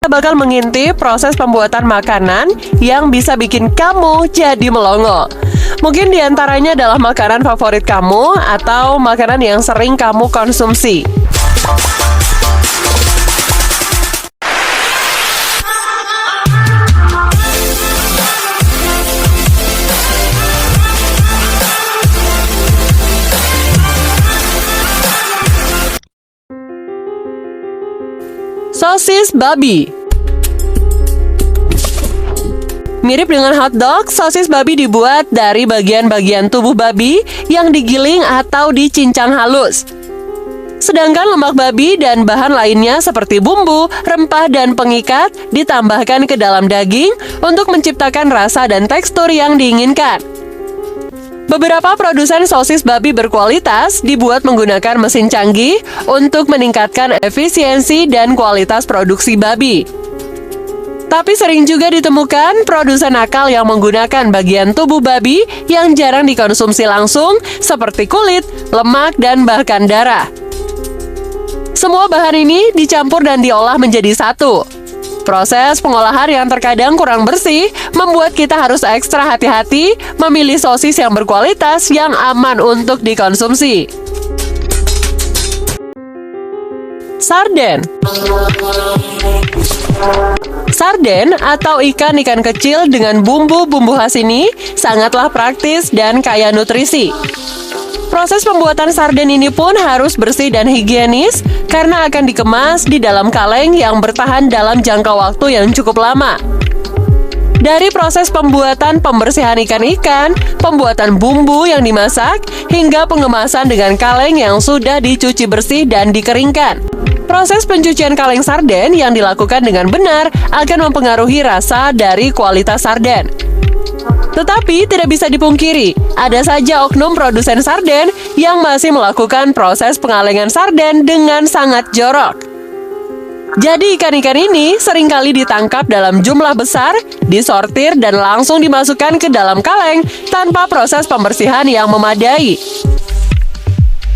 Kita bakal mengintip proses pembuatan makanan yang bisa bikin kamu jadi melongo. Mungkin diantaranya adalah makanan favorit kamu atau makanan yang sering kamu konsumsi. Sosis babi. Mirip dengan hotdog, sosis babi dibuat dari bagian-bagian tubuh babi yang digiling atau dicincang halus. Sedangkan lemak babi dan bahan lainnya seperti bumbu, rempah, dan pengikat ditambahkan ke dalam daging untuk menciptakan rasa dan tekstur yang diinginkan. Beberapa produsen sosis babi berkualitas dibuat menggunakan mesin canggih untuk meningkatkan efisiensi dan kualitas produksi babi. Tapi sering juga ditemukan produsen nakal yang menggunakan bagian tubuh babi yang jarang dikonsumsi langsung seperti kulit, lemak, dan bahkan darah. Semua bahan ini dicampur dan diolah menjadi satu. Proses pengolahan yang terkadang kurang bersih membuat kita harus ekstra hati-hati memilih sosis yang berkualitas yang aman untuk dikonsumsi. Sarden. Sarden atau ikan-ikan kecil dengan bumbu-bumbu khas ini sangatlah praktis dan kaya nutrisi. Proses pembuatan sarden ini pun harus bersih dan higienis karena akan dikemas di dalam kaleng yang bertahan dalam jangka waktu yang cukup lama. Dari proses pembuatan pembersihan ikan-ikan, pembuatan bumbu yang dimasak, hingga pengemasan dengan kaleng yang sudah dicuci bersih dan dikeringkan. Proses pencucian kaleng sarden yang dilakukan dengan benar akan mempengaruhi rasa dari kualitas sarden. Tetapi tidak bisa dipungkiri, ada saja oknum produsen sarden yang masih melakukan proses pengalengan sarden dengan sangat jorok. Jadi ikan-ikan ini seringkali ditangkap dalam jumlah besar, disortir dan langsung dimasukkan ke dalam kaleng tanpa proses pembersihan yang memadai.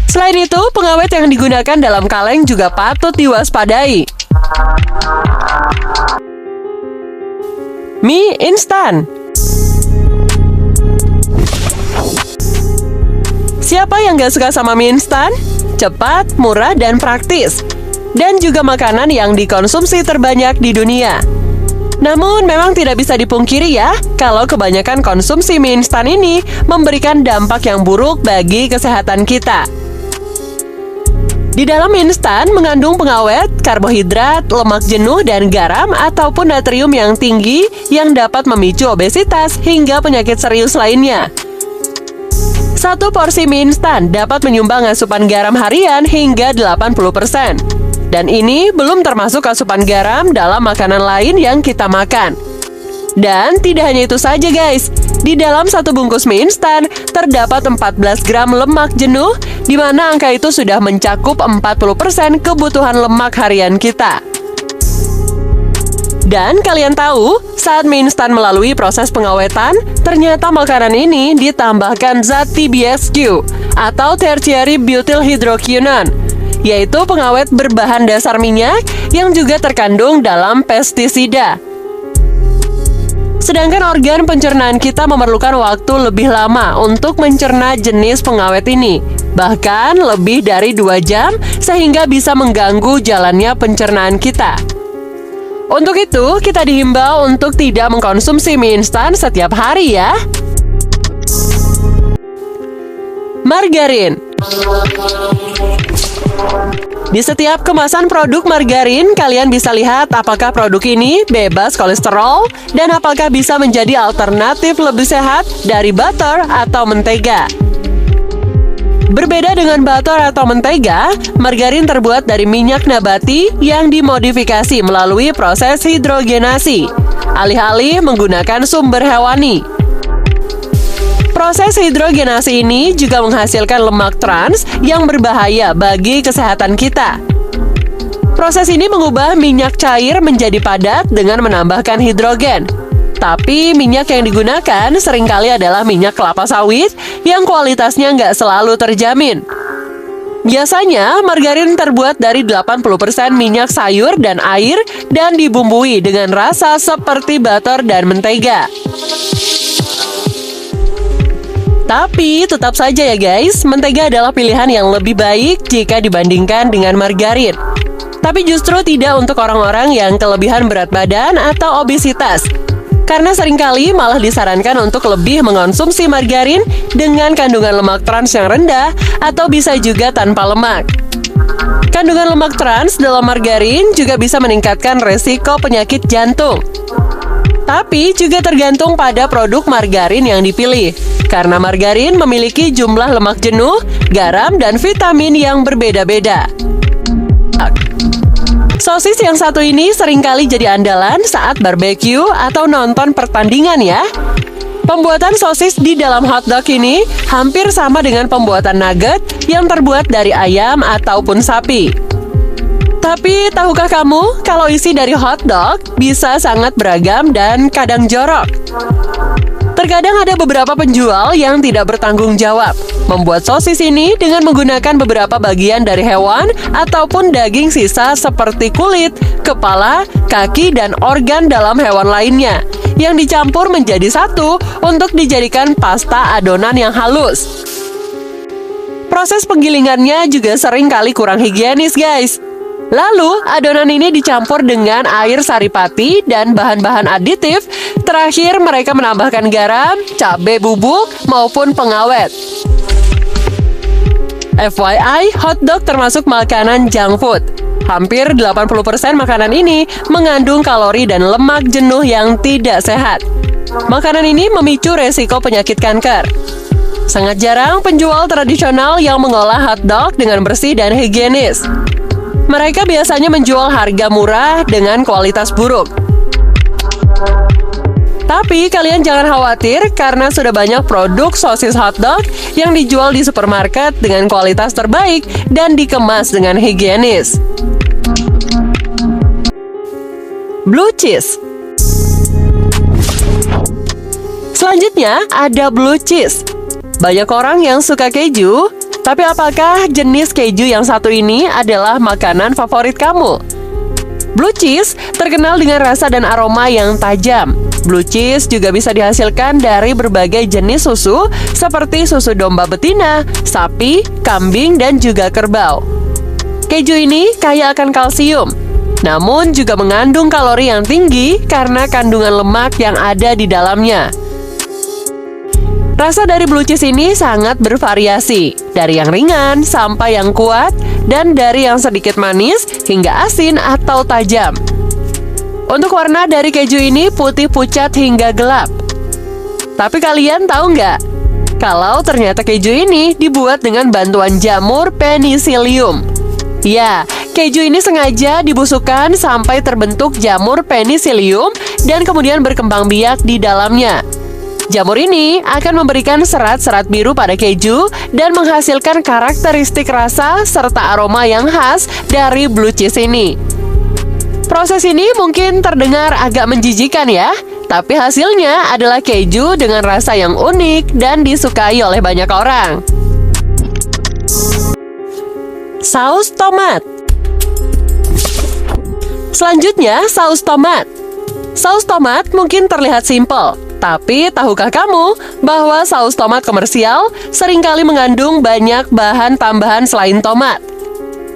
Selain itu, pengawet yang digunakan dalam kaleng juga patut diwaspadai. Mie instan. Siapa yang gak suka sama mie instan? Cepat, murah, dan praktis. Dan juga makanan yang dikonsumsi terbanyak di dunia. Namun memang tidak bisa dipungkiri ya, kalau kebanyakan konsumsi mie instan ini memberikan dampak yang buruk bagi kesehatan kita. Di dalam mie instan mengandung pengawet, karbohidrat, lemak jenuh, dan garam ataupun natrium yang tinggi yang dapat memicu obesitas hingga penyakit serius lainnya. Satu porsi mie instan dapat menyumbang asupan garam harian hingga 80%. Dan ini belum termasuk asupan garam dalam makanan lain yang kita makan. Dan tidak hanya itu saja guys, di dalam satu bungkus mie instan terdapat 14 gram lemak jenuh, di mana angka itu sudah mencakup 40% kebutuhan lemak harian kita. Dan kalian tahu, saat mie instan melalui proses pengawetan, ternyata makanan ini ditambahkan zat TBHQ atau tertiary butyl hydroquinone, yaitu pengawet berbahan dasar minyak yang juga terkandung dalam pestisida. Sedangkan organ pencernaan kita memerlukan waktu lebih lama untuk mencerna jenis pengawet ini, bahkan lebih dari 2 jam sehingga bisa mengganggu jalannya pencernaan kita. Untuk itu, kita dihimbau untuk tidak mengkonsumsi mie instan setiap hari ya. Margarin. Di setiap kemasan produk margarin, kalian bisa lihat apakah produk ini bebas kolesterol dan apakah bisa menjadi alternatif lebih sehat dari butter atau mentega. Berbeda dengan butter atau mentega, margarin terbuat dari minyak nabati yang dimodifikasi melalui proses hidrogenasi, alih-alih menggunakan sumber hewani. Proses hidrogenasi ini juga menghasilkan lemak trans yang berbahaya bagi kesehatan kita. Proses ini mengubah minyak cair menjadi padat dengan menambahkan hidrogen. Tapi minyak yang digunakan seringkali adalah minyak kelapa sawit yang kualitasnya nggak selalu terjamin. Biasanya, margarin terbuat dari 80% minyak sayur dan air dan dibumbui dengan rasa seperti butter dan mentega. Tapi tetap saja ya guys, mentega adalah pilihan yang lebih baik jika dibandingkan dengan margarin. Tapi justru tidak untuk orang-orang yang kelebihan berat badan atau obesitas. Karena seringkali malah disarankan untuk lebih mengonsumsi margarin dengan kandungan lemak trans yang rendah atau bisa juga tanpa lemak. Kandungan lemak trans dalam margarin juga bisa meningkatkan resiko penyakit jantung. Tapi juga tergantung pada produk margarin yang dipilih. Karena margarin memiliki jumlah lemak jenuh, garam, dan vitamin yang berbeda-beda. Sosis yang satu ini seringkali jadi andalan saat barbeque atau nonton pertandingan ya. Pembuatan sosis di dalam hotdog ini hampir sama dengan pembuatan nugget yang terbuat dari ayam ataupun sapi. Tapi tahukah kamu kalau isi dari hotdog bisa sangat beragam dan kadang jorok? Terkadang ada beberapa penjual yang tidak bertanggung jawab membuat sosis ini dengan menggunakan beberapa bagian dari hewan ataupun daging sisa seperti kulit, kepala, kaki, dan organ dalam hewan lainnya yang dicampur menjadi satu untuk dijadikan pasta adonan yang halus. Proses penggilingannya juga sering kali kurang higienis guys. Lalu, adonan ini dicampur dengan air saripati dan bahan-bahan aditif. Terakhir, mereka menambahkan garam, cabai bubuk, maupun pengawet. FYI, hotdog termasuk makanan junk food. Hampir 80% makanan ini mengandung kalori dan lemak jenuh yang tidak sehat. Makanan ini memicu resiko penyakit kanker. Sangat jarang penjual tradisional yang mengolah hotdog dengan bersih dan higienis. Mereka biasanya menjual harga murah dengan kualitas buruk. Tapi kalian jangan khawatir karena sudah banyak produk sosis hotdog yang dijual di supermarket dengan kualitas terbaik dan dikemas dengan higienis. Blue cheese. Selanjutnya ada blue cheese. Banyak orang yang suka keju. Tapi apakah jenis keju yang satu ini adalah makanan favorit kamu? Blue cheese terkenal dengan rasa dan aroma yang tajam. Blue cheese juga bisa dihasilkan dari berbagai jenis susu seperti susu domba betina, sapi, kambing, dan juga kerbau. Keju ini kaya akan kalsium, namun juga mengandung kalori yang tinggi karena kandungan lemak yang ada di dalamnya. Rasa dari blue cheese ini sangat bervariasi, dari yang ringan sampai yang kuat, dan dari yang sedikit manis hingga asin atau tajam. Untuk warna dari keju ini putih pucat hingga gelap. Tapi kalian tahu nggak? Kalau ternyata keju ini dibuat dengan bantuan jamur penicillium. Ya, keju ini sengaja dibusukkan sampai terbentuk jamur penicillium dan kemudian berkembang biak di dalamnya. Jamur ini akan memberikan serat-serat biru pada keju dan menghasilkan karakteristik rasa serta aroma yang khas dari blue cheese ini. Proses ini mungkin terdengar agak menjijikan ya, tapi hasilnya adalah keju dengan rasa yang unik dan disukai oleh banyak orang. Saus tomat. Selanjutnya, saus tomat. Saus tomat mungkin terlihat simpel, tapi tahukah kamu bahwa saus tomat komersial seringkali mengandung banyak bahan tambahan selain tomat?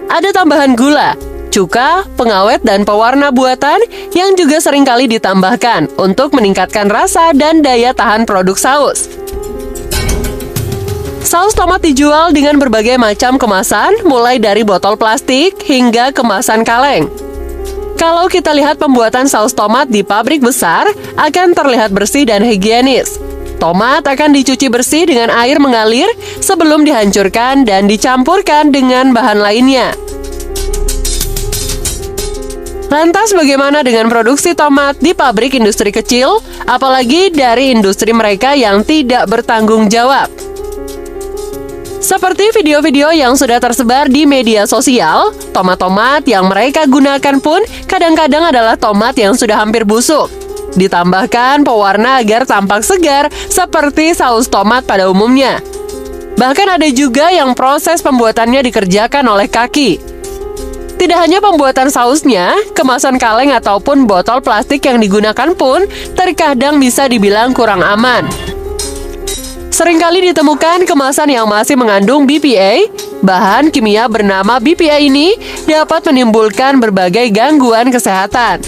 Ada tambahan gula, cuka, pengawet, dan pewarna buatan yang juga seringkali ditambahkan untuk meningkatkan rasa dan daya tahan produk saus. Saus tomat dijual dengan berbagai macam kemasan, mulai dari botol plastik hingga kemasan kaleng. Kalau kita lihat pembuatan saus tomat di pabrik besar, akan terlihat bersih dan higienis. Tomat akan dicuci bersih dengan air mengalir sebelum dihancurkan dan dicampurkan dengan bahan lainnya. Lantas bagaimana dengan produksi tomat di pabrik industri kecil, apalagi dari industri mereka yang tidak bertanggung jawab? Seperti video-video yang sudah tersebar di media sosial, tomat-tomat yang mereka gunakan pun kadang-kadang adalah tomat yang sudah hampir busuk. Ditambahkan pewarna agar tampak segar seperti saus tomat pada umumnya. Bahkan ada juga yang proses pembuatannya dikerjakan oleh kaki. Tidak hanya pembuatan sausnya, kemasan kaleng ataupun botol plastik yang digunakan pun terkadang bisa dibilang kurang aman. Seringkali ditemukan kemasan yang masih mengandung BPA. Bahan kimia bernama BPA ini dapat menimbulkan berbagai gangguan kesehatan.